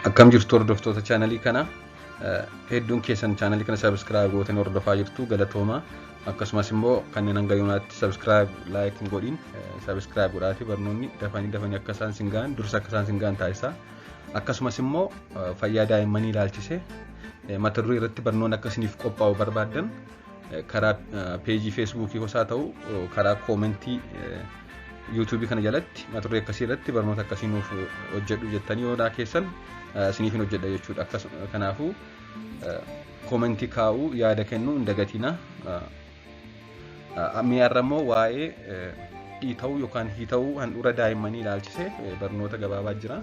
Akkam jirtu hordoftoota chaanalii kana hedduun keessan chaanalii kana subscribe gootanii hordofaa jirtu galatooma. Akkasumas immoo kanneen hanga yoonaatti subscribe like hin godhin subscribe godhaati barnoonni dafanii akka isaan singaan dursa akka isaan singaan taasisa. Akkasumas immoo fayyaa daa'immanii ilaalchise mata duree irratti barnoonni akka isiniif qophaa'u barbaadan karaa peejii feesbuukii hosaa ta'u karaa koomentii YouTube kana jalatti mata duree akkasii irratti barnoota akkasii nuuf hojjedhu jettanii yoo keessan isiniif hin hojjedha jechuudha. Kanaafuu koomentii kaa'uu yaada kennuu hin dagatina. Mi'aarra immoo waa'ee dhiita'uu yookaan hiita'uu handhuura daa'immanii ilaalchise barnoota gabaabaa jira.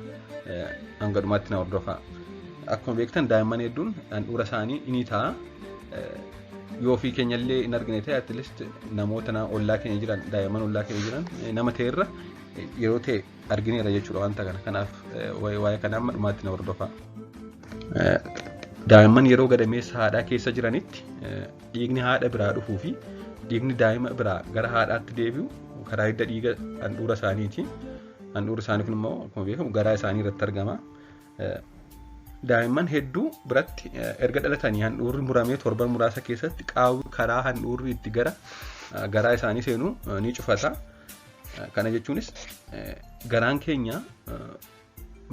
Hanga dhumaatti na hordofaa. Akkuma beektan daa'imman hedduun handhuura isaanii ni ta'a. Yoo fi keenyallee hin argine ta'e at least namoota ollaa keenya jiran daa'imman ollaa keenya jiran nama ta'erra yeroo ta'e argineera jechuudha wanta kana. Kanaaf waa'ee kana amma dhumaatti na hordofaa. Daa'imman yeroo gadameessa haadhaa keessa jiranitti dhiigni haadha biraa dhufuu fi dhiigni daa'ima biraa gara haadhaatti deebi'u karaa hidda dhiiga handhuura isaaniiti. Handhuura isaanii kun immoo akkuma beekamu garaa isaanii irratti argama. Daa'imman hedduu biratti erga dhalatanii handhuurri muramee torban muraasa keessatti qaawwi karaa handhuurri itti gara garaa isaanii seenu ni cufata. Kana jechuunis garaan keenya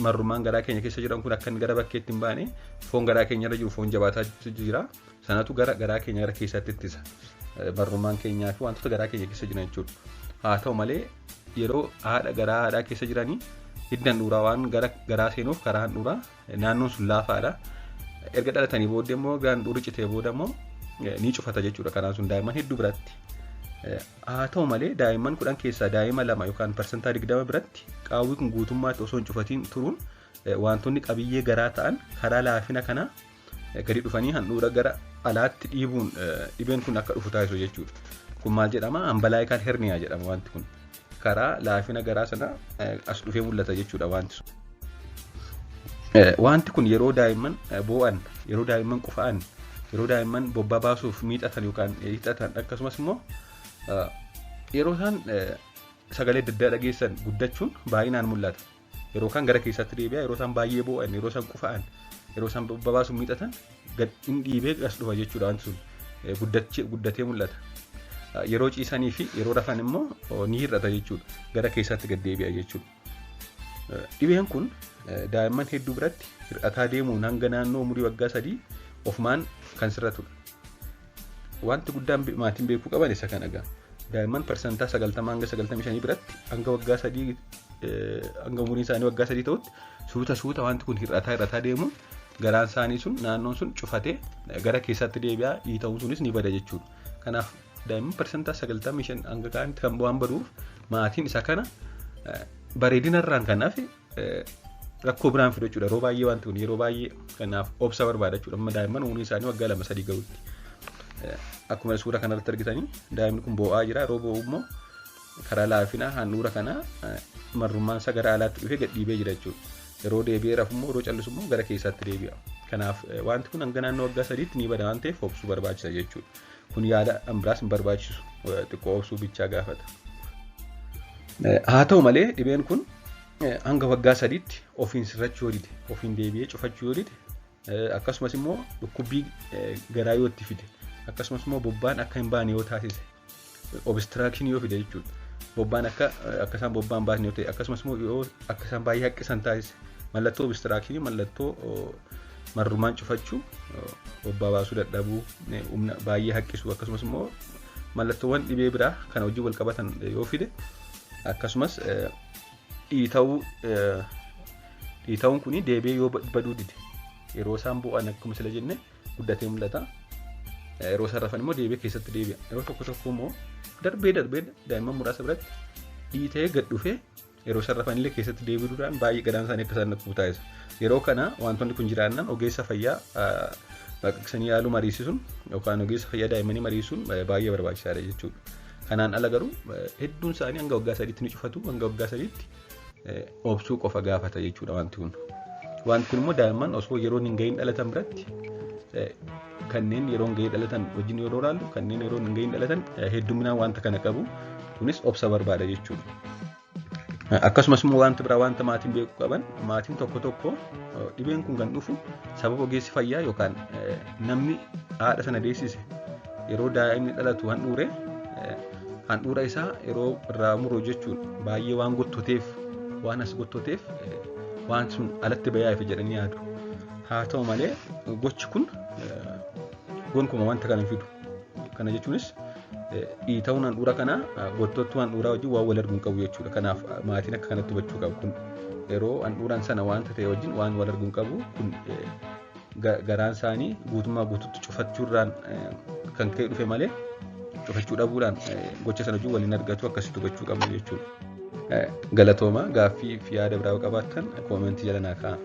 marrumaan garaa keenya keessa jiran kun akka inni gara bakkeetti hin baane foon garaa keenya irra jiru foon jabaataa jira. Sanatu garaa keenya gara keessatti ittisa. Marrumaan keenyaa fi wantoota garaa keenya keessa jiran jechuudha. Haa ta'u malee yeroo garaa haadhaa keessa jiranii hidda handhuuraa waan garaa seenuuf karaa handhuuraa naannoon sun laafaadha. Erga dhalatanii booddee immoo handhuurri citee booda immoo ni cufata jechuudha. Kanaan sun daa'imman hedduu biratti. Haa ta'u malee daa'imman 10 keessaa daa'ima 2 yookaan parsantaa 20 biratti qaawwi kun guutummaatti osoo hin cufatiin turuun wantoonni qabiyyee garaa ta'an karaa laafina kana gadi dhufanii handhuura gara alaatti dhiibuun dhibeen kun akka dhufu taasisu jechuudha. Kun maal jedhama? Ambalaayikaal herniyaa jedhama wanti kun. Karaa laafina garaa sana as dhufee mul'ata jechuudha wanti sun. Wanti kun yeroo daa'imman boo'an, yeroo daa'imman qufa'an, yeroo daa'imman bobbaa baasuuf miixatan yookaan hiixatan akkasumas immoo yeroo isaan sagalee adda addaa dhageessan guddachuun baay'inaan mul'ata. Yeroo kan gara keessatti deebi'a, yeroo isaan baay'ee boo'an, yeroo isaan qufa'an, yeroo isaan bobbaa baasuuf miixatan gad hin dhiibee as dhufa jechuudha wanti sun. Guddatee mul'ata. Yeroo ciisanii fi yeroo rafan immoo ni hir'ata jechuudha. Gara keessatti gad deebi'a jechuudha. Dhibeen kun daa'imman hedduu biratti hir'ataa deemuun hanga naannoo umurii waggaa 3 ofumaan kan sirratudha. Wanti guddaan maatiin beekuu qaban isa kana egaa. Daa'imman parsantaa 90 hanga 95 biratti hanga waggaa 3 hanga umuriin isaanii waggaa 3 ta'utti suuta wanti kun hir'ataa deemuun garaan isaanii sun naannoon sun cufatee gara keessatti deebi'a. Dhiita'uun sunis ni bada jechuudha. Kanaaf daa'imman parsantaa 95 hanga kaanitti kan waan baduuf maatiin isa kana bareedinarraan kanaaf rakkoo biraan fidu jechuudha. Yeroo baay'ee wanti kun yeroo baay'ee kanaaf obsa barbaada jechuudha. Amma daa'imman umuriin isaanii waggaa 2-3 ga'utti. Akkuma suura kanarratti argitanii daa'imni kun boo'aa jira. Yeroo boo'u immoo karaa laafina handhuura kana marrummaan isa gara alaatti dhufee gad dhiibee jira jechuudha. Yeroo deebi'ee rafu immoo yeroo callisu immoo gara keessatti deebi'a. Kanaaf wanti kun hanga naannoo waggaa 3tti ni bada waan ta'eef obsuu barbaachisa jechuudha. Kun yaada ambiraas hin barbaachisu. Xiqqoo obsuu bichaa gaafata. Haa ta'u malee dhibeen kun hanga waggaa 3tti ofiin sirrachuu yoo dide, ofiin deebi'ee cufachuu yoo dide, akkasumas immoo dhukkubbii garaa yoo itti fide, akkasumas immoo bobbaan akka hin baane yoo taasise, obstruction yoo fide jechuudha. Bobbaan akka isaan bobbaan baasne yoo ta'e, akkasumas immoo yoo akka isaan baay'ee haqqisan taasise, mallattoo obstruction mallattoo marrumaan cufachuu, bobbaa baasuu dadhabuu, humna baay'ee haqqisu akkasumas immoo mallattoowwan dhibee biraa kana wajjin wal qabatan yoo fide, akkasumas dhiita'uun kun deebi'ee yoo baduu dide yeroo isaan bu'an akkuma sila jenne guddatee mul'ata. Yeroo isaan rafan immoo deebi'ee keessatti deebi'a. Yeroo tokko immoo darbee daa'imman muraasa biratti dhiitee gad dhufee yeroo isaan rafanillee keessatti deebi'uudhaan baay'ee gadaan isaanii akka isaan dhukkubu taasisa. Yeroo kana wantoonni kun jiraannan ogeessa fayyaa baqaqsanii yaaluu mariisisuun yookaan ogeessa fayyaa daa'immanii mariisuun baay'ee barbaachisaadha jechuudha. Kanaan ala garuu hedduun isaanii hanga waggaa 3tti ni cufatu. Hanga waggaa 3tti obsuu qofa gaafata jechuudha wanti kun. Wanti kun immoo daa'imman osoo yeroo hin gahin dhalatan biratti kanneen yeroo hin gahin dhalatan wajjin yeroo ilaallu kanneen yeroo hin gahin dhalatan hedduminaan wanta kana qabu. Kunis obsa barbaada jechuudha. Akkasumas immoo wanta biraa wanta maatiin beekuu qaban maatiin tokko dhibeen kun kan dhufu sababa ogeessi fayyaa yookaan namni haadha sana deessise yeroo daa'imni dhalatu handhuura isaa yeroo irraa muru jechuun baay'ee waan gottoteef waan as gottoteef waan sun alatti bayaa'eef jedhanii yaadu. Haa ta'u malee gochi kun gonkumaa wanta kana fidu. Kana jechuunis dhiita'uun handhuura kana gottottuu handhuuraa wajjin waan wal arguun qabu jechuudha. Kanaaf maatiin akka kanatti hubachuu qabu. Kun yeroo handhuuraan sana wanta ta'e wajjin waan wal arguun qabu kun garaan isaanii guutummaa guutuutti cufachuurraan kan ka'e dhufe malee cufachuu dhabuudhaan gocha sana wajjin waliin argatu akkasitti hubachuu qabna jechuudha. Galatooma gaaffii fi yaada biraa qabaattan koomentii jala naa kaa'aa.